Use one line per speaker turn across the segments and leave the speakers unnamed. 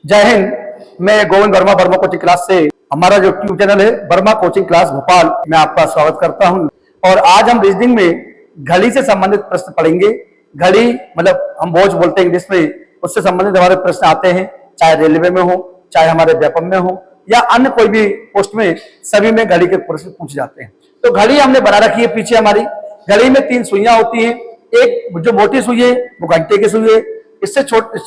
जय हिंद। मैं Govind Verma coaching class से, हमारा जो यूट्यूब चैनल है वर्मा कोचिंग क्लास भोपाल में आपका स्वागत करता हूं। और आज हम रीजनिंग में घड़ी से संबंधित प्रश्न पढ़ेंगे। घड़ी मतलब हम वॉच बोलते हैं इंग्लिश में, उससे संबंधित हमारे प्रश्न आते हैं, चाहे रेलवे में हो, चाहे हमारे व्यापम में हो या अन्य कोई भी पोस्ट में, सभी में घड़ी के प्रश्न पूछे जाते हैं। तो घड़ी हमने बना रखी है पीछे हमारी। घड़ी में 3 सुइयां होती हैं। एक जो मोटी सुई है वो घंटे की सुई है, इससे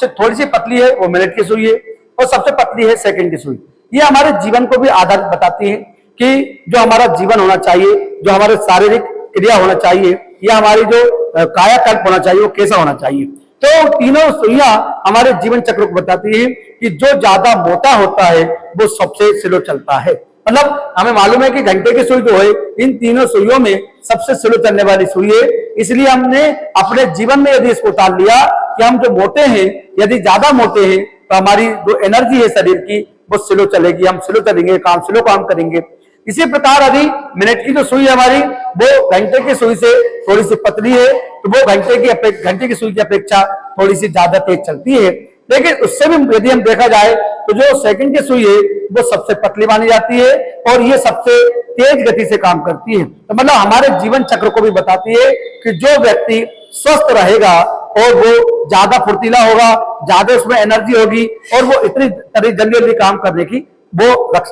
थोड़ी सी पतली है वो मिनट की सुई है, और सबसे पतली है सेकंड की सुई। ये हमारे जीवन को भी आधारित बताती है कि जो हमारा जीवन होना चाहिए, जो हमारे शारीरिक क्रिया होना चाहिए, या हमारी जो कायाकल्प होना चाहिए वो कैसा होना चाहिए। तो तीनों सुइयां हमारे जीवन चक्र को बताती है कि जो ज्यादा मोटा होता है वो सबसे स्लो चलता है। मतलब हमें मालूम है कि घंटे की सुई जो है इन तीनों सुइयों में सबसे स्लो चलने वाली सुई है। इसलिए हमने अपने जीवन में यदि इसको उतार लिया कि हम जो मोटे हैं, यदि ज्यादा मोटे हैं तो हमारी जो एनर्जी है शरीर की वो स्लो चलेगी, हम स्लो चलेंगे, स्लो काम करेंगे। इसी प्रकार यदि मिनट की जो सुई है हमारी वो घंटे की सुई से थोड़ी सी पतली है तो वो घंटे की सुई की अपेक्षा थोड़ी सी ज्यादा तेज चलती है। लेकिन उससे भी यदि हम देखा जाए तो जो सेकंड की सुई है वो सबसे पतली मानी जाती है और ये सबसे तेज गति से काम करती है। तो मतलब हमारे जीवन चक्र को भी बताती है कि जो व्यक्ति स्वस्थ रहेगा और वो ज्यादा फुर्तीला होगा, ज्यादा उसमें एनर्जी होगी और वो इतनी जल्दी जल्दी काम करने की वो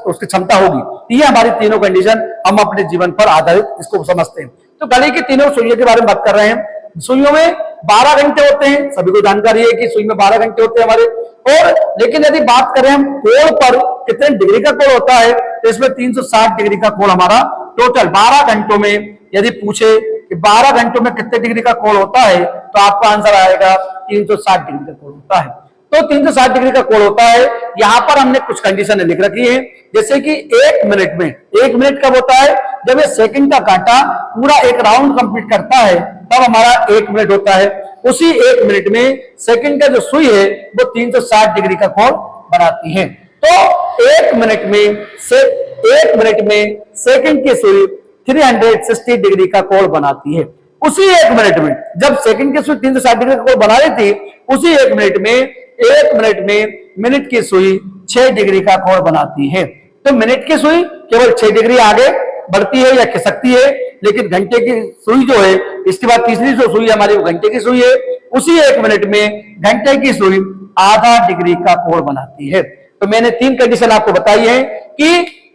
उसकी क्षमता होगी। ये हमारी तीनों कंडीशन हम अपने जीवन पर आधारित इसको समझते हैं। तो घड़ी की तीनों सुइयों के बारे में बात कर रहे हैं। सुइयों में 12 घंटे होते हैं, सभी को जानकारी है कि सुई में 12 घंटे होते हैं हमारे। और लेकिन यदि बात करें हम कोण पर, कितने डिग्री का कोण होता है, तो इसमें 360 डिग्री का कोण हमारा टोटल 12 घंटों में यदि पूछे कि 12 घंटों में कितने डिग्री का कोण होता है तो आपका आंसर आएगा 360 डिग्री का कोण होता है। तो 360 डिग्री का कोण होता है। यहां पर हमने कुछ कंडीशन लिख रखी है, जैसे कि 1 मिनट में, 1 मिनट कब होता है, जब ये सेकंड का कांटा पूरा एक राउंड कंप्लीट करता है तब हमारा 1 मिनट होता है। उसी 1 मिनट में सेकंड का जो सुई है वो 360 डिग्री का कोण बनाती है। तो 1 मिनट में सेकंड की सुई 360 डिग्री का कोण बनाती है। उसी 1 मिनट में जब सेकंड की सुई 360 डिग्री का कोण बना रही थी, उसी 1 मिनट में मिनट की सुई 6 डिग्री का कोण बनाती है। तो मिनट की सुई केवल 6 डिग्री आगे बढ़ती है या खिसकती है, लेकिन घंटे की सुई जो है, इसके बाद तीसरी जो सुई हमारी वो घंटे की सुई है, उसी 1 मिनट में घंटे की सुई आधा डिग्री का कोण बनाती है। तो मैंने 3 कंडीशन आपको बताई है कि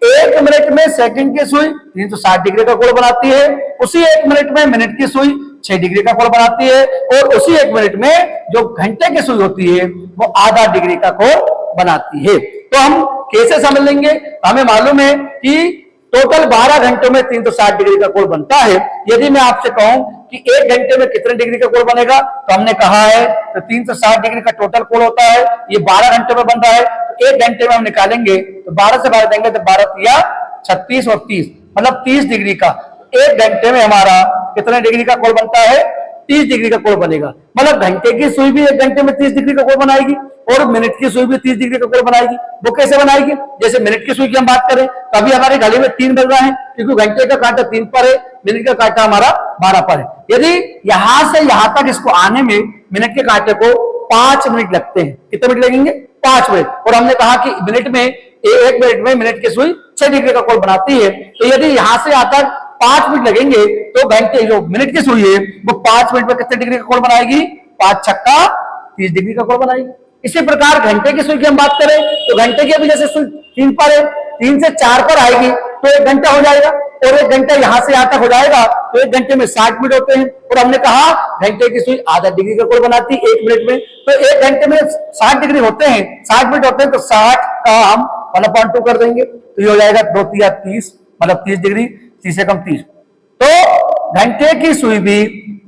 1 मिनट में सेकंड की सुई 360 डिग्री का कोण बनाती है, उसी 1 मिनट में मिनट की सुई 6 डिग्री का कोण बनाती है, और उसी 1 मिनट में जो घंटे की सुई होती है वो आधा डिग्री का कोण बनाती है। तो हम कैसे समझ लेंगे? हमें मालूम है कि टोटल 12 घंटों में 360 डिग्री का कोण बनता है। यदि मैं आपसे कहूं कि 1 घंटे में कितने डिग्री का कोण बनेगा, तो हमने कहा है तो 360 डिग्री का टोटल कोण होता है, ये 12 घंटे में बन रहा है। तो 1 घंटे में हम निकालेंगे तो 12 से 12 देंगे तो 12 या 36 और 30 मतलब 30 डिग्री का। 1 घंटे में हमारा कितने डिग्री का कोण बनता है? 30 डिग्री का कोण बनेगा। मतलब घंटे की सुई भी 1 घंटे में 30 डिग्री का कोण बनाएगी और मिनट की सुई भी 30 डिग्री का कोण बनाएगी। वो कैसे बनाएगी? जैसे मिनट की सुई की हम बात करें तो अभी हमारी घड़ी में 3 बज रहा है, क्योंकि घंटे का कांटा 3 पर है, मिनट का कांटा हमारा 12 पर है। यदि यहां से यहां तक इसको आने में मिनट के कांटे को 5 मिनट लगते हैं, कितने मिनट लगेंगे? 5 मिनट। और हमने कहा कि मिनट में 1 मिनट में मिनट की सुई 6 डिग्री का कोण बनाती है। तो यदि यहां से यहां तक 5 मिनट लगेंगे तो घंटे जो मिनट की सुई है वो 5 मिनट में कितने डिग्री का कोण बनाएगी? 5 छक्का 30 डिग्री का कोण बनाएगी। इसी प्रकार घंटे की सुई की हम बात करें तो घंटे की अभी जैसे सुई 3 पर है, 3 से 4 पर आएगी तो 1 घंटा हो जाएगा, और 1 घंटा यहां से यहां तक हो जाएगा तो 1 घंटे में 60 मिनट होते हैं। और हमने कहा घंटे की सुई आधा डिग्री का कोण बनाती है 1 मिनट में, तो 1 घंटे में 60 डिग्री होते हैं, 60 मिनट होते हैं, तो 60 का हम 1/2 कर देंगे तो ये हो जाएगा 2 या 30 मतलब 30 डिग्री, 30 से कम 30। तो घंटे की सुई भी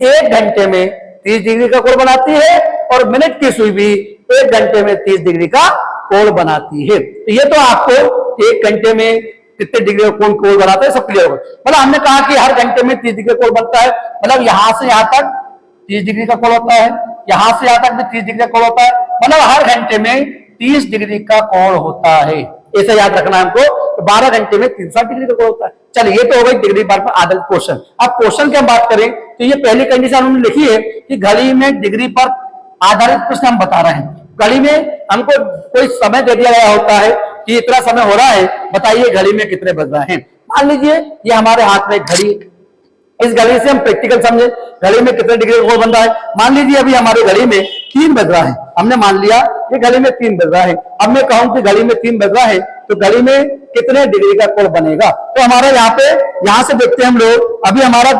1 घंटे में 30 डिग्री का कोण बनाती है और मिनट की सुई भी 1 घंटे में 30 डिग्री का कोण बनाती है। तो ये तो आपको 1 घंटे में कितने डिग्री का कोण बनाता है सब क्लियर होगा। मतलब हमने कहा कि हर घंटे में 30 डिग्री का कोण बनता है, मतलब यहां से यहां तक 30 डिग्री का कोण होता है, यहां से यहां तक भी 30 डिग्री का कोण होता है, मतलब हर घंटे में 30 डिग्री का कोण होता है। ऐसा याद रखना है हमको। तो 12 घंटे में 360 डिग्री का कोण होता है। चलिए ये तो हो गई डिग्री पर आधारित क्वेश्चन। अब क्वेश्चन की हम बात करें तो ये पहली कंडीशन हमने लिखी है कि घड़ी में डिग्री पर आधारित प्रश्न हम बता रहे हैं। घड़ी में हमको कोई समय दे दिया गया होता है कि इतना समय हो रहा है, बताइए घड़ी में कितने बज रहे हैं। मान लीजिए ये हमारे हाथ में घड़ी, इस घड़ी से हम प्रैक्टिकल समझे घड़ी में कितने डिग्री का कोण बन रहा है। मान लीजिए अभी हमारी घड़ी में 3 बज रहा है, हमने मान लिया कि घड़ी में 3 बज रहा है। अब मैं कहूं कि घड़ी में 3 बज रहा है तो घड़ी में कितने डिग्री का कोण बनेगा। तो हमारा यहाँ से देखते हैं हम लोग, अभी हमारा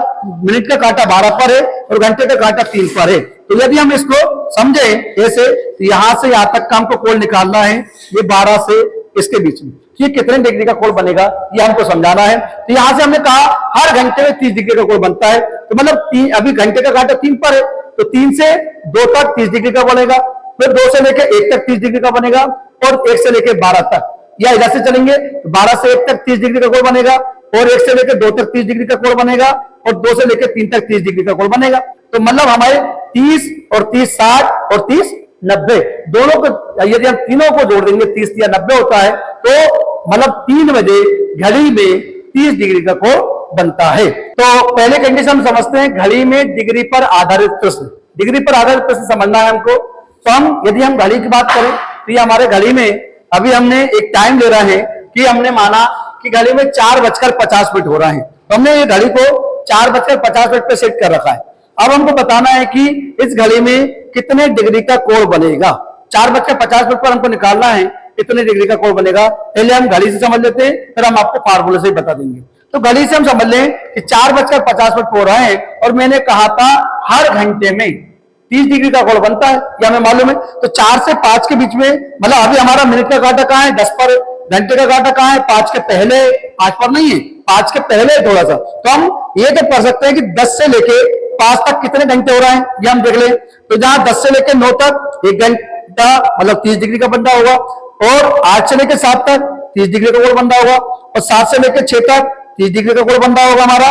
मिनट का कांटा 12 पर है और घंटे का कांटा 3 पर है। तो यदि हम इसको समझे ऐसे, तो यहां से यहां तक का हमको कोण निकालना है, ये 12 से इसके बीच में ये कितने डिग्री का कोण बनेगा ये हमको समझाना है। तो यहां से हमने कहा हर घंटे में 30 डिग्री का कोण बनता है, तो मतलब अभी घंटे का कांटा 3 पर है तो 3 से 2 तक 30 डिग्री का बनेगा, फिर 2 से लेकर 1 तक 30 डिग्री का बनेगा और 1 से लेकर 12 तक, या इधर से चलेंगे तो 12 से 1 तक 30 डिग्री का कोण बनेगा और 1 से लेकर 2 तक 30 डिग्री का कोण बनेगा और 2 से लेकर 3 तक 30 डिग्री का कोण बनेगा। तो मतलब हमारे 30 और 30 60 और 30 90 दोनों को यदि हम तीनों को जोड़ देंगे 30 या 90 होता है, तो मतलब 3 बजे घड़ी में 30 डिग्री का कोण बनता है। तो पहले कंडीशन हम समझते हैं घड़ी में डिग्री पर आधारित प्रश्न, डिग्री पर आधारित प्रश्न समझना है हमको। तो हम यदि हम घड़ी की बात करें तो ये हमारे घड़ी में अभी हमने एक टाइम ले रहा है कि हमने माना कि घड़ी में 4:50 हो रहा है, तो हमने ये घड़ी को 4:50 पे सेट कर रखा है। अब हमको बताना है कि इस घड़ी में कितने डिग्री का कोण बनेगा। 4:50 पर हमको निकालना है कितने डिग्री का कोण बनेगा। पहले हम घड़ी से समझ लेते हैं, फिर हम आपको फार्मूले से ही बता देंगे। तो घड़ी से हम समझ लें कि 4:50 हो रहा है और मैंने कहा था हर घंटे में 30 डिग्री का कोण बनता है, ये हमें मालूम है। तो 4 से 5 के बीच में, मतलब अभी हमारा मिनट का कांटा कहाँ है 10 पर, घंटे का कांटा कहाँ है 5 के पहले, 5 पर नहीं है 5 के पहले थोड़ा सा। तो हम ये तो पढ़ सकते हैं कि 10 से लेके 5 तक कितने घंटे हो रहे हैं ये हम देख लें। तो जहां 10 से लेकर 9 तक 1 घंटा मतलब 30 डिग्री का बन रहा होगा, और 8 से लेकर 7 तक 30 डिग्री का कोण बन रहा होगा, और 7 से लेकर 6 तक 30 डिग्री का कोण बन रहा होगा हमारा,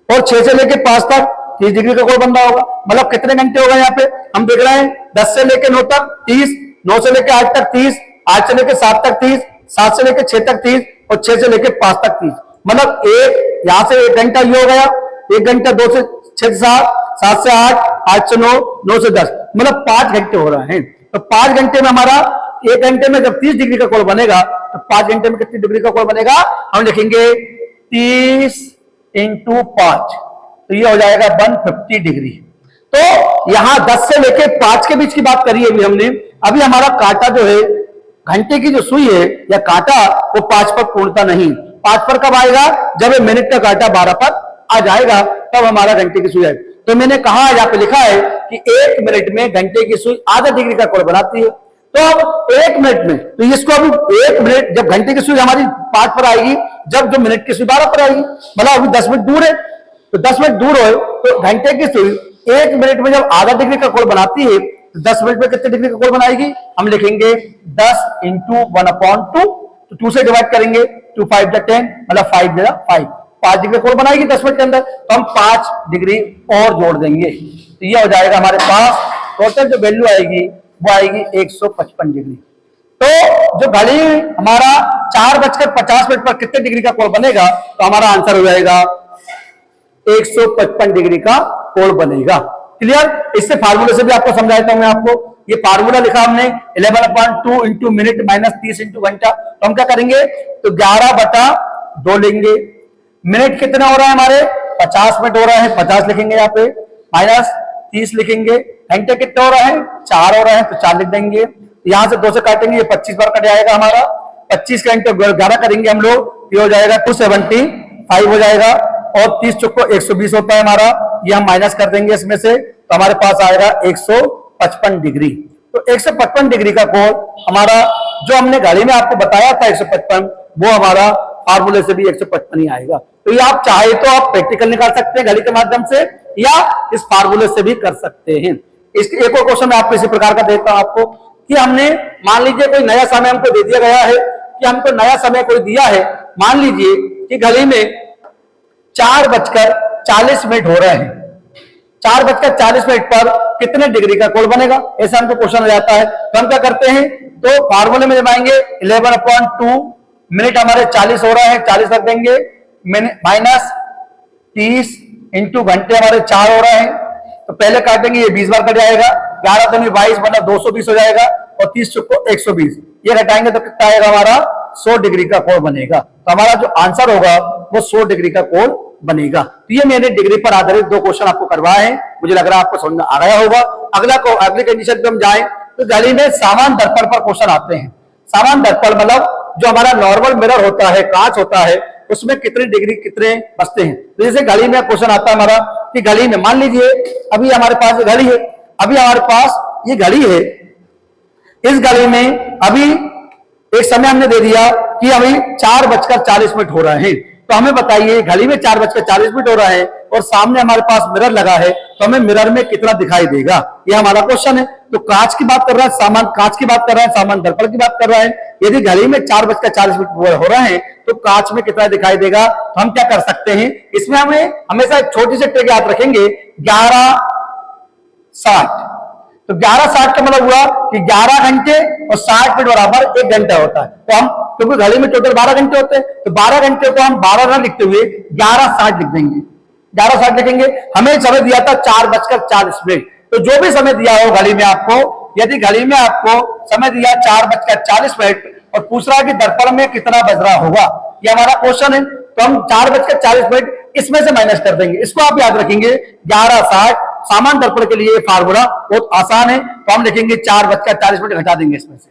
और 6 से लेकर 5 तक 30 डिग्री का कोण बन रहा होगा। मतलब कितने घंटे होगा यहाँ पे हम देख रहे हैं 10 से लेकर 9 तक 30, 9 से लेकर 8 तक 30, 8 से लेकर 7 तक 30, 7 से लेकर 6 तक 30 और 6 से लेकर 5 तक 30। मतलब एक यहां से 1 घंटा ये हो गया, 1 घंटा 2 से 6 से 7, 7 से 8, 8 से 9, 9 से 10, मतलब 5 घंटे हो रहे हैं। तो 5 घंटे में हमारा 1 घंटे में जब 30 डिग्री का कोण बनेगा तो 5 घंटे में कितनी डिग्री का कोण बनेगा हम लिखेंगे 30 × 5, तो ये हो जाएगा 150 डिग्री। तो यहां 10 से लेके 5 के बीच की बात करी है अभी हमने। अभी हमारा कांटा जो है, घंटे की जो सुई है या कांटा, वो 5 पर पूर्णता नहीं। 5 पर कब आएगा जब मिनट का कांटा 12 पर आ जाएगा, तब हमारा घंटे की सुई आएगी। तो मैंने कहा यहाँ पे लिखा है कि 1 मिनट में घंटे की सुई आधा डिग्री का कोण बनाती है। तो अब 1 मिनट में, तो इसको अभी 1 मिनट जब घंटे की सुई हमारी 5 पर आएगी, जब जो मिनट की सुई 12 पर आएगी, मतलब अभी 10 मिनट दूर है, तो 10 मिनट दूर हो तो घंटे की सुई 1 मिनट में जब आधा डिग्री का कोण बनाती है, तो 10 मिनट में कितने डिग्री का कोण बनाएगी हम लिखेंगे 10 × 1/2, तो 2 से डिवाइड करेंगे, 2 5 10, मतलब 5 × 5, 5 डिग्री कोण बनाएगी 10 मिनट के अंदर। तो हम 5 डिग्री और जोड़ देंगे, तो ये हो जाएगा हमारे पास टोटल जो वैल्यू आएगी वो आएगी 155 डिग्री। तो जो घड़ी हमारा 4:50 पर कितने डिग्री का कोण बनेगा, तो हमारा आंसर हो जाएगा 155 डिग्री का कोण बनेगा। क्लियर? इससे फार्मूले से भी आपको समझाता हूं मैं आपको। ये फार्मूला लिखा हमने 11/2 × मिनट माइनस 30 × घंटा। तो हम क्या करेंगे, तो 11/2 लेंगे। मिनट कितना हो रहा है हमारे 50 मिनट हो रहा है, 50 लिखेंगे यहाँ पे, माइनस 30 लिखेंगे। घंटे कितने हो रहा है 4 हो रहा है, तो 4 लिख देंगे। यहां से 2 से काटेंगे, ये 25 बार कट जाएगा हमारा। 25 का इंटू 11 करेंगे हम लोग, ये हो जाएगा 275 हो जाएगा, और 30 चौको 120 होता है हमारा, ये हम माइनस कर देंगे इसमें से, तो हमारे पास आएगा 155 डिग्री। तो 155 डिग्री का कोण हमारा जो हमने घड़ी में आपको बताया था 155, वो हमारा फार्मूले से भी 155 ही आएगा। तो ये आप चाहे तो आप प्रैक्टिकल निकाल सकते हैं घड़ी के माध्यम से, या इस फार्मूले से भी कर सकते हैं। इसके एक और क्वेश्चन मैं आपको इसी प्रकार का देता हूं आपको, कि हमने मान लीजिए कोई नया समय हमको दे दिया गया है, कि हमको नया समय कोई दिया है। मान लीजिए कि घड़ी में 4:40 हो रहे हैं, 4:40 पर कितने डिग्री का कोण बनेगा, ऐसा हमको क्वेश्चन आ जाता है। तो हम क्या करते हैं, तो फार्मूले में जब आएंगे 11/2, मिनट हमारे 40 हो रहे हैं, 40 रख देंगे, माइनस 30 × घंटे हमारे 4 हो रहे हैं, तो पहले काटेंगे, ये 20 बार कट जाएगा, 11 दूनी 22 मतलब 220 हो जाएगा और 30 चौको 120, ये घटाएंगे तो कितना आएगा हमारा 100 डिग्री का कोण बनेगा। तो हमारा जो आंसर होगा वो 100 डिग्री का कोण बनेगा। तो ये मैंने डिग्री पर आधारित 2 क्वेश्चन आपको करवाए हैं, मुझे लग रहा है आपको समझ में आ गया होगा। अगली कंडीशन पे हम जाएं तो घड़ी में समान दर्पण पर क्वेश्चन आते हैं। समान दर्पण मतलब जो हमारा नॉर्मल मिरर होता है, कांच होता है, उसमें कितनी डिग्री कितने बचते हैं। तो जैसे घड़ी में क्वेश्चन आता है हमारा कि घड़ी में मान लीजिए अभी हमारे पास घड़ी है, अभी हमारे पास ये घड़ी है, इस घड़ी में अभी एक समय हमने दे दिया कि अभी 4:40 हो रहे हैं। तो हमें बताइए घड़ी में 4:40 हो रहा है और सामने हमारे पास मिरर लगा है, तो हमें मिरर में कितना दिखाई देगा, ये हमारा क्वेश्चन है। तो कांच की बात कर रहा है, सामान कांच की बात कर रहा है, सामान दर्पण की बात कर रहा है। यदि घड़ी में 4:40 हो रहा है तो कांच में कितना दिखाई देगा। तो हम क्या कर सकते हैं, इसमें हमें हमेशा एक छोटी सी ट्रिक याद रखेंगे, 11:60। तो 11:60 का मतलब हुआ कि 11 घंटे और 60 मिनट बराबर 1 घंटा होता है। तो हम क्योंकि घड़ी में टोटल 12 घंटे होते हैं, तो 12 घंटे को हम 12 ना लिखते हुए 11:60 लिख देंगे। 11:60 लिखेंगे। हमें समय दिया था 4:40। तो जो भी समय दिया हो घड़ी में आपको, यदि घड़ी में आपको समय दिया 4:40 और पूछ रहा है कि दर्पण में कितना बज रहा होगा, ये हमारा क्वेश्चन है। तो हम 4:40 इसमें से माइनस कर देंगे। इसको आप याद रखेंगे 11:60। सामान दर्पण के लिए फार्मूला बहुत आसान है, तो हम लिखेंगे 4:40 घटा देंगे इसमें से।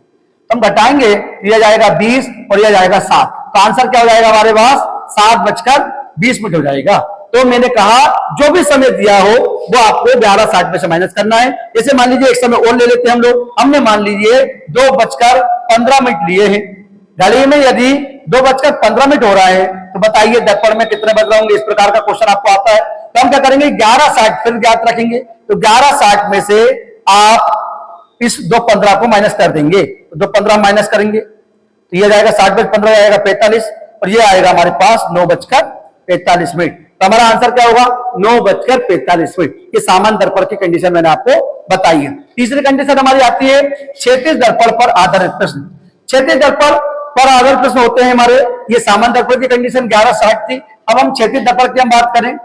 तो हम घटाएंगे, यह जाएगा 20 और यह जाएगा 7। तो आंसर क्या हो जाएगा हमारे पास 7:20 हो जाएगा। तो मैंने कहा जो भी समय दिया हो वो आपको 11:60 में से माइनस करना है। जैसे मान लीजिए एक समय और ले लेते हैं हम लोग, हमने मान लीजिए 2:15 लिए हैं। घड़ी में यदि 2:15 हो रहा है तो बताइए दर्पण में कितने बज रहे होंगे। इस प्रकार का क्वेश्चन आपको आता है। तो हम क्या करेंगे 11:60 फिर ज्ञात रखेंगे। तो 11:60 में से आप इस 2:15 को माइनस कर देंगे। तो 2:15 माइनस करेंगे तो ये जाएगा 60/15 जाएगा 45 और ये आएगा हमारे पास 9:45। तो हमारा आंसर क्या होगा 9:45। ये सामान दर्पण की कंडीशन मैंने आपको बताई है। तीसरी कंडीशन हमारी आती है क्षैतिज दर्पण पर आधारित प्रश्न। क्षैतिज दर्पण पर आधारित प्रश्न होते हैं हमारे। ये सामान दर्पण की कंडीशन 11:60 थी। अब हम क्षैतिज दर्पण की हम बात करें,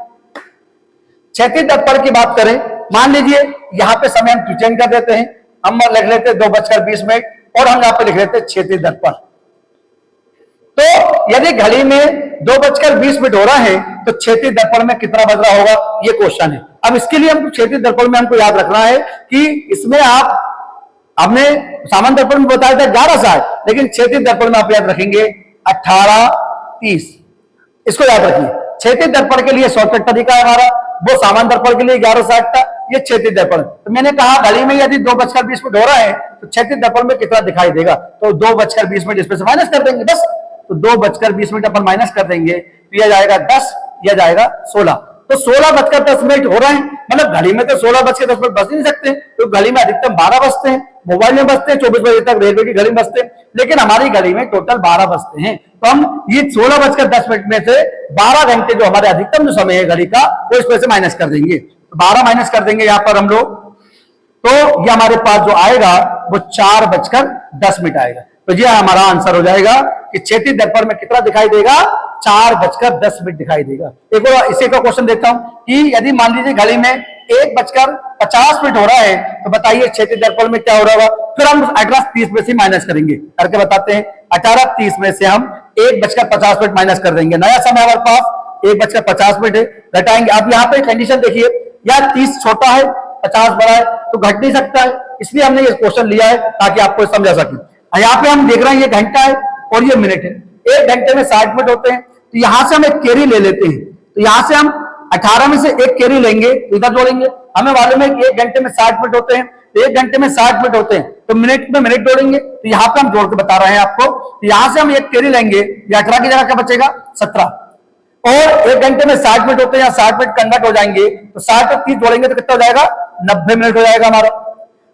क्षैतिज दर्पण की बात करें, मान लीजिए यहां पे समय हम चेंज कर देते हैं, हम लिख लेते हैं 2:20 और हम यहां पे लिख लेते हैं क्षैतिज दर्पण। तो यदि घड़ी में 2:20 हो रहा है तो क्षैतिज दर्पण में कितना बज रहा होगा, ये क्वेश्चन है। अब इसके लिए हमको क्षैतिज दर्पण में हमको याद रखना है कि इसमें हमने सामान्य दर्पण में बताया था 11:60, लेकिन क्षैतिज दर्पण में आप याद रखेंगे 18:30। इसको याद रखिए। क्षैतिज दर्पण के लिए शॉर्टकट तरीका है हमारा, वो सामान्य दर्पण के लिए 11:60 था, ये क्षैतिज दर्पण। तो मैंने कहा घड़ी में यदि 2:20 हो रहा है तो क्षैतिज दर्पण में कितना दिखाई देगा, तो 2:20 इसमें से माइनस कर देंगे बस। तो 2:20 अपन माइनस कर देंगे तो यह जाएगा 10, यह जाएगा 16। तो 16:10 हो रहे हैं, मतलब घड़ी में तो 16:10 बज नहीं सकते, तो घड़ी में अधिकतम 12 बजते हैं। मोबाइल में बजते हैं 24 बजे तक, रेलवे की घड़ी में बजते हैं, लेकिन हमारी घड़ी में टोटल 12 बजते हैं। तो हम ये 16:10 में से 12 घंटे जो हमारे अधिकतम जो समय है घड़ी का, वो इसमें से माइनस कर देंगे। तो 12 माइनस कर देंगे यहाँ पर हम लोग, तो ये हमारे पास जो आएगा वो 4:10 आएगा। तो ये हमारा आंसर हो जाएगा कि क्षैतिज दर्पण में कितना दिखाई देगा, 4:10 दिखाई देगा। एक और इसी का क्वेश्चन देता हूं कि यदि मान लीजिए घड़ी में 1:50 हो रहा है तो बताइए क्षैतिज दर्पण में क्या हो रहा होगा। फिर हम 18:30 में से माइनस करेंगे, करके बताते हैं। 18:30 में से हम 1:50 माइनस कर देंगे। नया समय हमारे पास 1:50 है, घटाएंगे। अब यहाँ पे कंडीशन देखिए, यार 30 छोटा है 50 बड़ा है, तो घट नहीं सकता है, इसलिए हमने ये क्वेश्चन लिया है ताकि आपको समझा सके। यहाँ पे हम देख रहे हैं ये घंटा है और ये मिनट है। 1 घंटे में 60 मिनट होते हैं, तो यहां से हम एक कैरी ले लेते हैं। तो यहां से हम 18 में से एक कैरी लेंगे, इधर जोड़ेंगे। हमें मालूम है कि 1 घंटे में 60 मिनट होते हैं, तो 1 घंटे में 60 मिनट होते हैं, तो मिनट में मिनट जोड़ेंगे। तो यहाँ पे हम जोड़ के बता रहे हैं आपको। तो यहां से हम एक कैरी लेंगे, 18 की जगह क्या बचेगा 17, और 1 घंटे में 60 मिनट होते हैं, 60 मिनट कन्वर्ट हो जाएंगे, तो 60 और 30 जोड़ेंगे तो कितना हो जाएगा 90 मिनट हो जाएगा हमारा।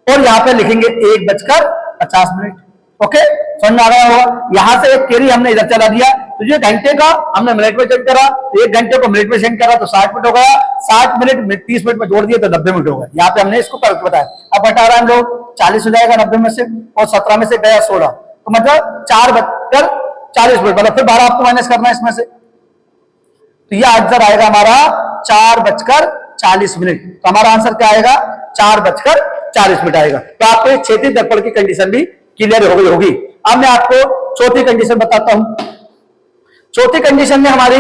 और यहाँ पे लिखेंगे 1:50। ओके, समझ में आ रहा होगा। यहां से एक कैरी हमने इधर चला दिया, तो ये घंटे का हमने मिनट में चेंज करा, 1 घंटे को मिनट में चेंज करा तो 60 मिनट हो गया। 60 मिनट 30 मिनट में जोड़ दिए तो 90 मिनट हो गया। यहाँ पे हमने इसको करके बताया। अब बता रहा है हम लोग 40 हो जाएगा 90 में से, और 17 में से गया 16, तो मतलब 4:40, मतलब फिर 12 आपको माइनस करना है इसमें से। तो ये आंसर आएगा हमारा 4:40। तो हमारा आंसर क्या आएगा 4:40। 40 मिनट आएगा। तो आपको क्षैतिज दर्पण की कंडीशन भी क्लियर हो गई होगी। अब मैं आपको चौथी कंडीशन बताता हूं। चौथी कंडीशन में हमारी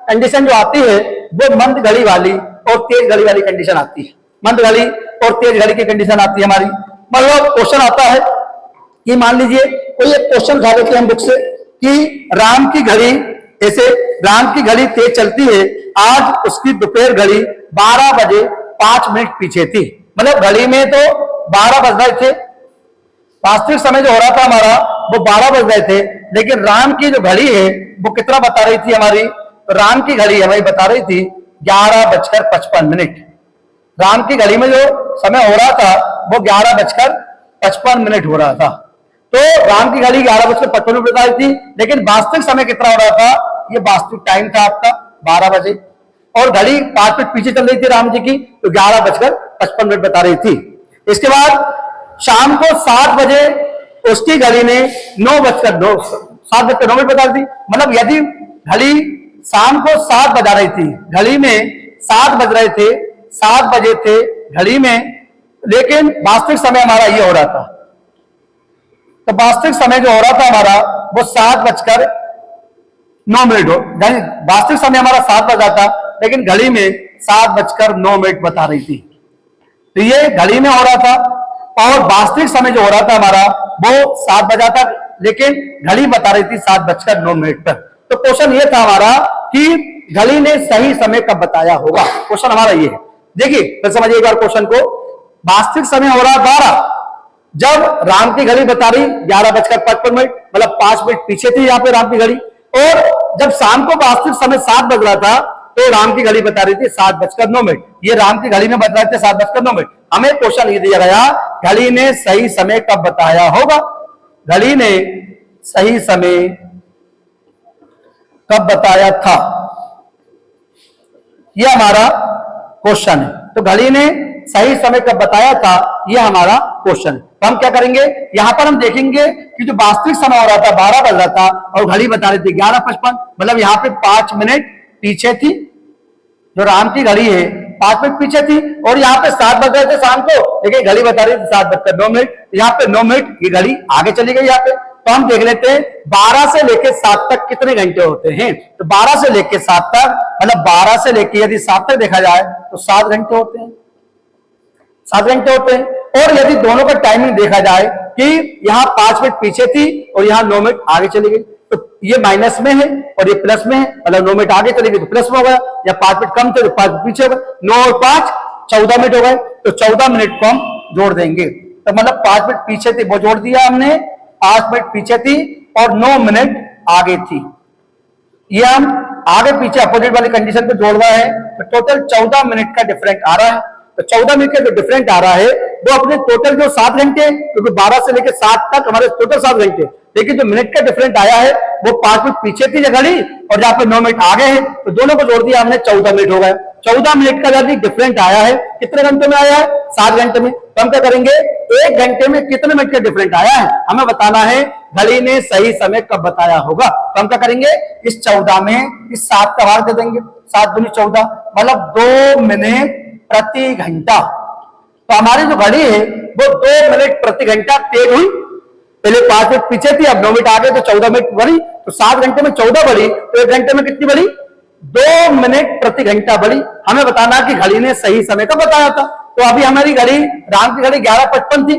कंडीशन जो आती है वो मंद घड़ी वाली और तेज घड़ी वाली कंडीशन आती है। मंद घड़ी और तेज घड़ी की कंडीशन आती है हमारी। मतलब क्वेश्चन आता है कि मान लीजिए कोई एक क्वेश्चन उठा लेते हैं हम बुक से कि राम की घड़ी, ऐसे राम की घड़ी तेज चलती है, आज उसकी दोपहर घड़ी 12 बजे 5 मिनट पीछे थी। मतलब घड़ी में तो 12 बज रहे थे, वास्तविक समय जो हो रहा था हमारा वो 12 बज रहे थे, लेकिन राम की जो घड़ी है वो कितना बता रही थी हमारी? तो राम की घड़ी हमारी बता रही थी 11:55। राम की घड़ी में जो समय हो रहा था वो 11:55 हो रहा था। तो राम की घड़ी 11:55 बता रही थी, लेकिन वास्तविक समय कितना हो रहा था? ये वास्तविक टाइम था आपका 12 बजे, और घड़ी 5 मिनट पीछे चल रही थी राम जी की, तो 11:55 बता रही थी। इसके बाद शाम को 7 बजे उसकी घड़ी ने 7:09 बता रही थी। मतलब यदि घड़ी शाम को 7 बजा रही थी, घड़ी में 7 बज रहे थे, 7 बजे थे घड़ी में, लेकिन वास्तविक समय हमारा ये हो रहा था। तो वास्तविक समय जो हो रहा था हमारा वो 7:09 हो, वास्तविक समय हमारा 7 बजा था, लेकिन घड़ी में 7:09 बता रही थी। तो ये घड़ी में हो रहा था, और वास्तविक समय जो हो रहा था हमारा वो 7 बजा था, लेकिन घड़ी बता रही थी 7:09 पर। तो क्वेश्चन ये था हमारा कि घड़ी ने सही समय कब बताया होगा। क्वेश्चन हमारा ये है। देखिए फिर समझिए एक बार क्वेश्चन को। वास्तविक समय हो रहा 12, जब राम की घड़ी बता रही 11:55, मतलब 5 मिनट पीछे थी यहाँ पे राम की घड़ी, और जब शाम को वास्तविक समय 7 बज रहा था तो राम की घड़ी बता रही थी 7:09। ये राम की घड़ी में बता रहे थे 7:09। हमें क्वेश्चन ये दिया गया, घड़ी ने सही समय कब बताया होगा? घड़ी ने सही समय कब बताया था, यह हमारा क्वेश्चन है। तो घड़ी ने सही समय कब बताया था, यह हमारा क्वेश्चन है। तो हम क्या करेंगे, यहां पर हम देखेंगे कि जो वास्तविक समय हो रहा था 12 बज रहा था, और घड़ी बता रही थी 11:55, मतलब यहां पे 5 मिनट पीछे थी। जो राम की घड़ी है 5 मिनट पीछे थी, और यहाँ पे 7 बज रहे थे शाम को, लेकिन घड़ी बता रही थी 7:09। यहाँ पे 9 मिनट ये घड़ी आगे चली गई यहाँ पे। तो हम देख लेते हैं 12 से लेके 7 तक कितने घंटे होते हैं। तो 12 से लेके 7 तक, मतलब 12 से लेके यदि 7 तक देखा जाए तो 7 घंटे होते हैं, 7 घंटे होते हैं। और यदि दोनों का टाइमिंग देखा जाए कि यहाँ 5 मिनट पीछे थी और यहाँ 9 मिनट आगे चली गई, तो ये माइनस में है और ये प्लस में है, मतलब 9 मिनट आगे चली गई तो प्लस में हो गया, या 5 मिनट कम थे तो 5 मिनट पीछे हो गए। 9 और 5 14 मिनट हो गए, तो 14 मिनट को हम जोड़ देंगे। तो मतलब 5 मिनट पीछे थी वो जोड़ दिया हमने, 5 मिनट पीछे थी और 9 मिनट आगे थी। ये हम आगे पीछे अपोजिट वाली कंडीशन पे जोड़ रहा है, तो टोटल 14 मिनट का डिफरेंट आ रहा है। तो 14 मिनट का जो डिफरेंट आ रहा है वो अपने टोटल जो 7 घंटे, क्योंकि 12 से लेकर 7 तक हमारे टोटल 7 घंटे, लेकिन जो मिनट का डिफरेंट आया है वो 5 मिनट पीछे थी घड़ी, और जहां पे 9 मिनट आगे है, तो दोनों को जोड़ दिया हमने, 14 मिनट हो गए। 14 मिनट का यदि डिफरेंट आया है, कितने घंटे में आया है? 7 घंटे में। तो हम क्या करेंगे, 1 घंटे में कितने मिनट का डिफरेंट आया है हमें बताना है। घड़ी ने सही समय कब बताया होगा, तो हम क्या करेंगे, इस 14 में इस 7 का भाग दे देंगे, 7 दूनी 14, मतलब 2 मिनट प्रति घंटा। तो हमारी जो घड़ी है वो 2 मिनट प्रति घंटा तेज हुई। पहले 5 मिनट पीछे थी, अब 9 मिनट आगे तो 14 मिनट बढ़ी, तो 7 घंटे में 14 बढ़ी, तो 1 घंटे में कितनी बढ़ी? 2 मिनट प्रति घंटा बढ़ी। हमें बताना कि घड़ी ने सही समय का बताया था। तो अभी हमारी घड़ी, राम की घड़ी 11:55 थी,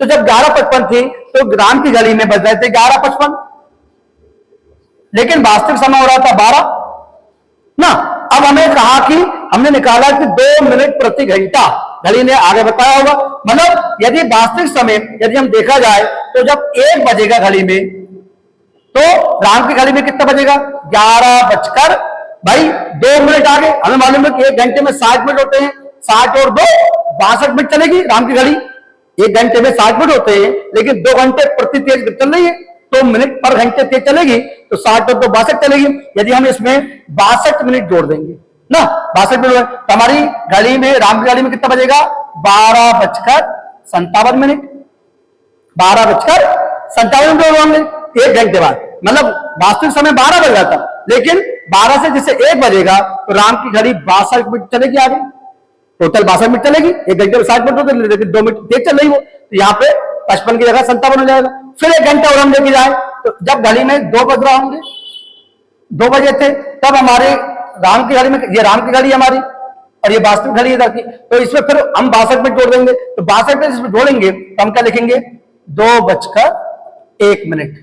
तो जब 11:55 थी तो राम की घड़ी में बज रहे थे 11:55, लेकिन वास्तविक समय हो रहा था 12 ना। अब हमें कहा कि हमने निकाला कि 2 मिनट प्रति घंटा घड़ी ने आगे बताया होगा। मतलब यदि वास्तविक समय यदि हम देखा जाए तो जब 1 बजेगा घड़ी में, तो राम की घड़ी में कितना बजेगा? 11 बजकर भाई 2 मिनट आगे। हमें मालूम है कि 1 घंटे में 60 मिनट होते हैं, 60 और 2 62 मिनट चलेगी राम की घड़ी। 1 घंटे में 60 मिनट होते हैं, लेकिन 2 घंटे प्रति तेज चल रही है, तो मिनट पर घंटे तेज चलेगी, तो 60 और 2 62 चलेगी। यदि हम इसमें 62 मिनट जोड़ देंगे ना, 62 मिनट, तो हमारी घड़ी में, राम की घड़ी में कितना बजेगा? 12:57। 12:57 जोड़ होंगे 1 घंटे बाद, मतलब वास्तविक समय 12 बज रहा था, लेकिन 12 से जैसे 1 बजेगा तो राम की घड़ी 62 मिनट चलेगी आगे। टोटल 62 मिनट चलेगी, 1 घंटे में 60 मिनट होते, लेकिन 2 मिनट तेज चल रही वो, तो यहाँ पे 55 की जगह 57 हो जाएगा। फिर 1 घंटा और हम लेके जाए, तो जब घड़ी में 2 बज रहा होंगे, 2 बजे थे, तब हमारे राम की घड़ी में, ये राम की घड़ी हमारी और ये वास्तविक घड़ी इधर की, तो इसमें फिर हम 62 मिनट जोड़ देंगे। तो 62 मिनट इसमें जोड़ेंगे तो हम क्या लिखेंगे, 2:01।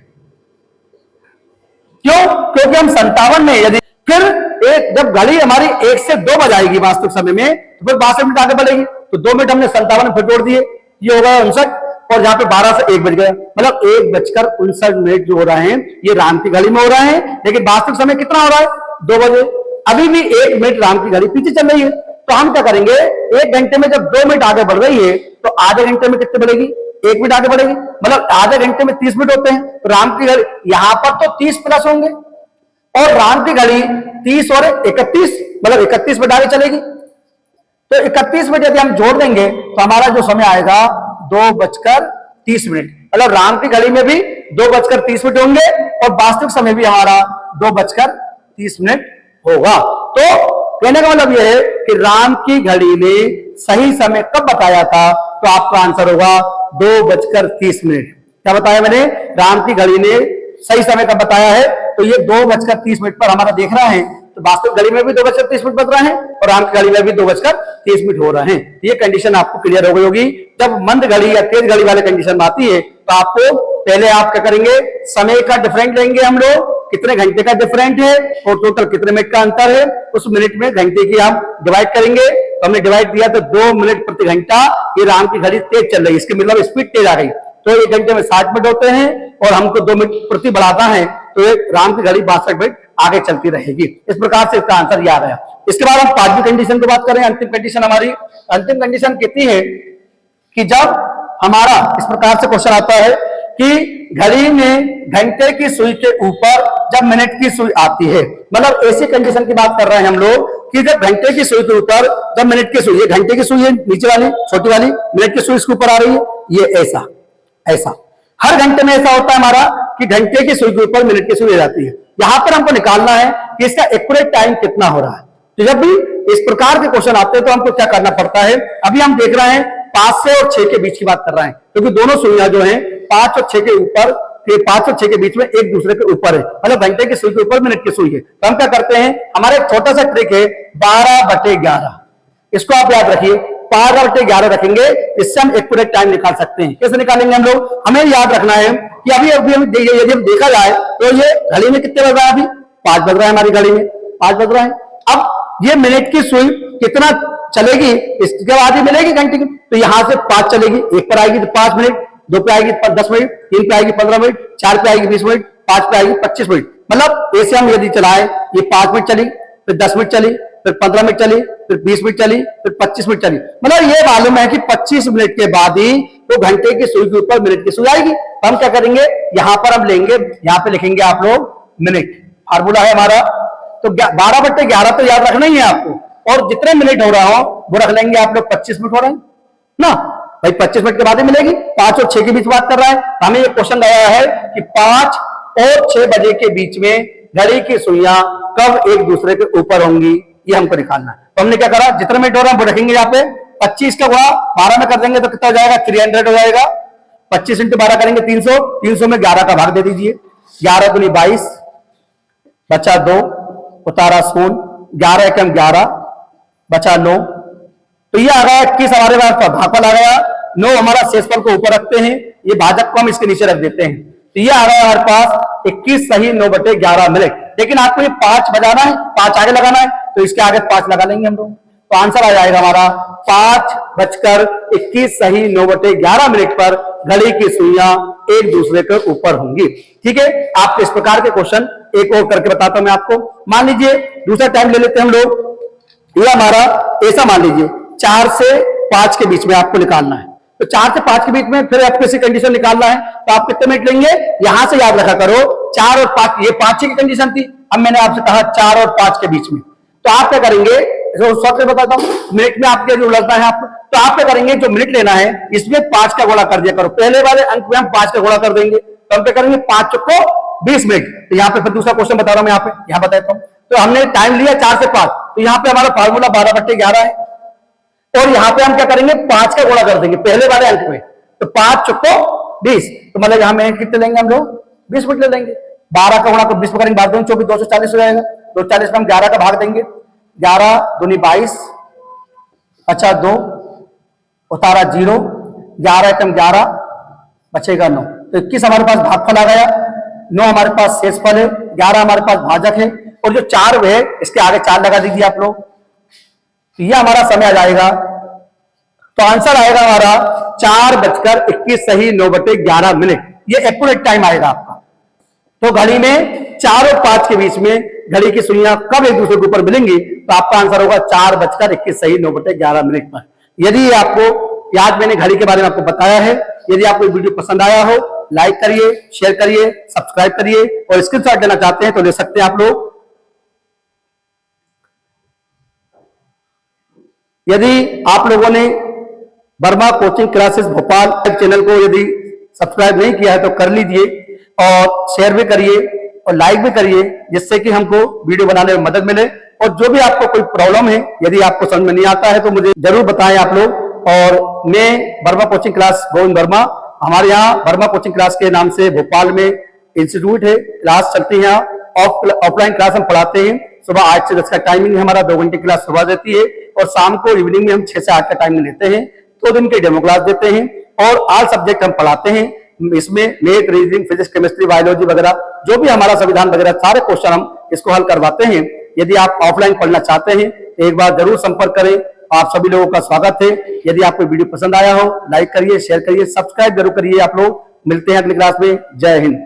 क्यों? क्योंकि हम 57 में यदि फिर जब घड़ी हमारी 1 से 2 बजाएगी वास्तविक समय में, तो फिर 62 मिनट आगे बढ़ेगी, तो 2 मिनट हमने 57 में फिर जोड़ दिए, ये हो गया 59, और जहां पे 12 से 1 बज गया, मतलब 1:59 जो हो रहे हैं ये राम की घड़ी में हो रहे हैं, लेकिन वास्तविक समय कितना हो रहा है, 2 बजे। अभी भी 1 मिनट राम की घड़ी पीछे चल रही है, तो हम क्या करेंगे, 1 घंटे में जब 2 मिनट आगे बढ़ रही है, तो आधे घंटे में कितने बढ़ेगी, 1 मिनट आगे बढ़ेगी, मतलब आधे घंटे में 30 मिनट होते हैं। तो राम की घड़ी यहां पर तो 30 प्लस होंगे, और राम की घड़ी 30 और 31, मतलब 31 मिनट आगे चलेगी। तो 31 मिनट यदि हम जोड़ देंगे तो हमारा जो समय आएगा 2:30, मतलब राम की घड़ी में भी 2:30 होंगे, और वास्तविक समय भी हमारा 2:30 होगा। तो कहने का मतलब यह है कि राम की घड़ी ने सही समय कब बताया था, तो आपका आंसर होगा 2:30। क्या बताया मैंने, राम की घड़ी ने सही समय कब बताया है, तो ये 2:30 पर हमारा देख रहा है, तो वास्तविक घड़ी में भी 2:30 बज रहा है, और राम की घड़ी में भी 2:30 हो रहे हैं। ये कंडीशन आपको क्लियर हो गई होगी। जब मंद घड़ी या तेज घड़ी वाले कंडीशन आती है, तो आपको पहले आप क्या करेंगे, समय का डिफरेंट लेंगे हम लोग, कितने घंटे का डिफरेंट है और टोटल कितने मिनट का अंतर है, उस मिनट में घंटे की हम डिवाइड करेंगे। तो हमने डिवाइड दिया तो 2 मिनट प्रति घंटा, ये राम की घड़ी तेज चल रही है, इसके मतलब स्पीड तेज आ गई, तो 1 घंटे में 60 मिनट होते हैं, और हमको 2 मिनट प्रति बढ़ाता है, तो राम की घड़ी 62 मिनट आगे चलती रहेगी। इस प्रकार से इसका आंसर यह आ गया। इसके बाद हम 5वीं कंडीशन की बात करें, अंतिम कंडीशन हमारी। अंतिम कंडीशन कहती है कि जब हमारा इस प्रकार से क्वेश्चन आता है कि घड़ी में घंटे की सुई के ऊपर जब मिनट की सुई आती है, मतलब ऐसी कंडीशन की बात कर रहे हैं हम लोग कि जब घंटे की सुई के ऊपर जब मिनट की सुई, ये घंटे की सुई है नीचे वाली छोटी वाली, मिनट की सुई इसके ऊपर आ रही है, ये ऐसा ऐसा हर घंटे में ऐसा होता है हमारा कि घंटे की सुई के ऊपर मिनट की सुई आ जाती है। यहां पर हमको निकालना है कि इसका एक्यूरेट टाइम कितना हो रहा है। तो जब भी इस प्रकार के क्वेश्चन आते हैं तो हमको क्या करना पड़ता है, अभी हम देख रहे हैं 5 से और 6 के बीच की बात कर रहे हैं, क्योंकि दोनों सुइयां जो हैं 5 और 6 के ऊपर, 5 और 6 के बीच में एक दूसरे के ऊपर है, मतलब घंटे की सुई के ऊपर मिनट की सुई है। तो हम क्या करते हैं, हमारे एक छोटा सा ट्रिक है 12/11, इसको आप याद रखिए, 12/11 रखेंगे, इससे हम एक्यूरेट टाइम निकाल सकते हैं। कैसे निकालेंगे हम लोग, हमें याद रखना है कि अभी यदि हम देखा जाए तो ये घड़ी में कितने बज रहा है, अभी 5 बज रहा है, हमारी घड़ी में 5 बज रहा है। अब ये मिनट की सुई कितना चलेगी, इसके बाद ही मिलेगी घंटे की, तो यहां से 5 चलेगी, 1 पर आएगी तो 5 मिनट, 2 पे आएगी 10 मिनट, 3 पे आएगी 15 मिनट, 4 पे आएगी 20 मिनट, 5 पे आएगी 25 मिनट। मतलब ऐसे हम यदि चलाए, ये 5 मिनट चली, फिर 10 मिनट चली, फिर 15 मिनट चली, फिर 20 मिनट चली, फिर 25 मिनट चली, मतलब ये मालूम है कि 25 मिनट के बाद ही तो घंटे की सुई के ऊपर मिनट की सुई आएगी। तो हम क्या करेंगे, यहां पर हम लेंगे, यहां पे लिखेंगे आप लोग मिनट, फार्मूला है हमारा, तो 12/11 तो याद रखना ही है आपको, और जितने मिनट हो रहा हो वो रख लेंगे आप लोग, 25 मिनट हो रहे हैं ना भाई, 25 मिनट के बाद ही मिलेगी। 5 और 6 के बीच बात कर रहा है, तो हमें ये क्वेश्चन आया है कि 5 और 6 बजे के बीच में घड़ी की सुइयां कब एक दूसरे के ऊपर होंगी, ये हमको निकालना है। तो हमने क्या करा, जितने मिनट हो रहा है वो रखेंगे यहाँ पे, 25 का गुणा 12 में कर देंगे तो कितना हो जाएगा, 300 हो जाएगा। 25 × 12 करेंगे 300, 300 में 11 का भाग दे दीजिए, 11 दूनी 22, बचा 2, उतारा 0, 11 एकम 11, बचा 9, तो ये आ गया 21, हमारे पास भागफल आ गया। 9 हमारा शेषफल को ऊपर रखते हैं, ये भाजक को हम इसके नीचे रख देते हैं, तो ये आ गया हमारे पास 21 सही 9/11 मिनट। लेकिन आपको ये 5 बजाना है, 5 आगे लगाना है, तो इसके आगे 5 लगा लेंगे हम लोग, तो आंसर आ जाएगा हमारा 5:21 सही 9/11 मिनट पर घड़ी की सुइयां एक दूसरे के ऊपर होंगी। ठीक है, आपको इस प्रकार के क्वेश्चन एक और करके बताता हूं मैं आपको। मान लीजिए दूसरा टाइम ले लेते हैं हम लोग, ये हमारा ऐसा मान लीजिए 4 से 5 के बीच में आपको निकालना है, तो 4 से 5 के बीच में फिर आपको इसी कंडीशन निकालना है, तो आप कितने मिनट लेंगे, यहां से याद रखा करो 4 और 5, ये 5-6 की कंडीशन थी, अब मैंने आपसे कहा 4 और 5 के बीच में, तो आप क्या करेंगे, शॉर्ट में बताता हूं, मिनट में आपके जो उलझना है आपको, तो आप क्या करेंगे, जो मिनट लेना है इसमें 5 का गुणा कर दिया करो, पहले वाले अंक में हम 5 का गुणा कर देंगे, तो हम क्या करेंगे 5 चौको 20 मिनट। तो यहाँ पे फिर दूसरा क्वेश्चन बता रहा हूं मैं, यहाँ बताता हूं, तो हमने टाइम लिया 4 से 5, तो यहाँ पे हमारा फार्मूला 12/11 है, और यहां पे हम क्या करेंगे, 5 का गुणा कर देंगे पहले वाले अंक में, तो 5 चुको 20, तो मतलब यहां में कितने लेंगे हम लोग, 20 मिनट ले लेंगे। 12 का गुणा को 20 में करेंगे, 12 24, 240 हो जाएगा। 240 में हम 11 का भाग देंगे, 11 दूनी 22, अच्छा 2 उतारा 0, 11 एकम 11 बचेगा 9, तो 21 हमारे पास भागफल आ गया, 9 हमारे पास शेषफल है, 11 हमारे पास भाजक है, और जो 4 है इसके आगे 4 लगा दीजिए आप लोग, तो यह हमारा समय आ जाएगा। तो आंसर आएगा हमारा 4:21 सही 9/11। ये एक्यूरेट टाइम आएगा आपका। तो घड़ी में 4 और 5 के बीच में घड़ी की सुइयां कब एक दूसरे के ऊपर मिलेंगी, तो आपका आंसर होगा 4:21 सही 9/11 पर। यदि आपको आज मैंने घड़ी के बारे में आपको बताया है, यदि आपको वीडियो पसंद आया हो, लाइक करिए, शेयर करिए, सब्सक्राइब करिए, और स्क्रीनशॉट लेना चाहते हैं तो ले सकते हैं आप लोग। यदि आप लोगों ने Verma coaching classes Bhopal channel को यदि सब्सक्राइब नहीं किया है तो कर लीजिए, और शेयर भी करिए और लाइक भी करिए, जिससे कि हमको वीडियो बनाने में मदद मिले। और जो भी आपको कोई प्रॉब्लम है, यदि आपको समझ में नहीं आता है तो मुझे जरूर बताएं आप लोग। और मैं वर्मा कोचिंग क्लास गोविंद वर्मा, हमारे यहाँ वर्मा कोचिंग क्लास के नाम से भोपाल में इंस्टीट्यूट है, क्लास चलती है, ऑफलाइन क्लास हम पढ़ाते हैं। सुबह 8 से 10 का टाइमिंग है हमारा, 2 घंटे क्लास सुबह देती है, और शाम को इवनिंग में हम 6 से 8 का टाइमिंग लेते हैं, 2 दिन के डेमो क्लास देते हैं, और ऑल सब्जेक्ट हम पढ़ाते हैं। इसमें math, reasoning, physics, chemistry, biology वगैरह जो भी हमारा संविधान वगैरह सारे क्वेश्चन हम इसको हल करवाते हैं। यदि आप ऑफलाइन पढ़ना चाहते हैं तो एक बार जरूर संपर्क करें। आप सभी लोगों का स्वागत है। यदि आपको वीडियो पसंद आया हो, लाइक करिए, शेयर करिए, सब्सक्राइब जरूर करिए आप लोग। मिलते हैं अगली क्लास में। जय हिंद।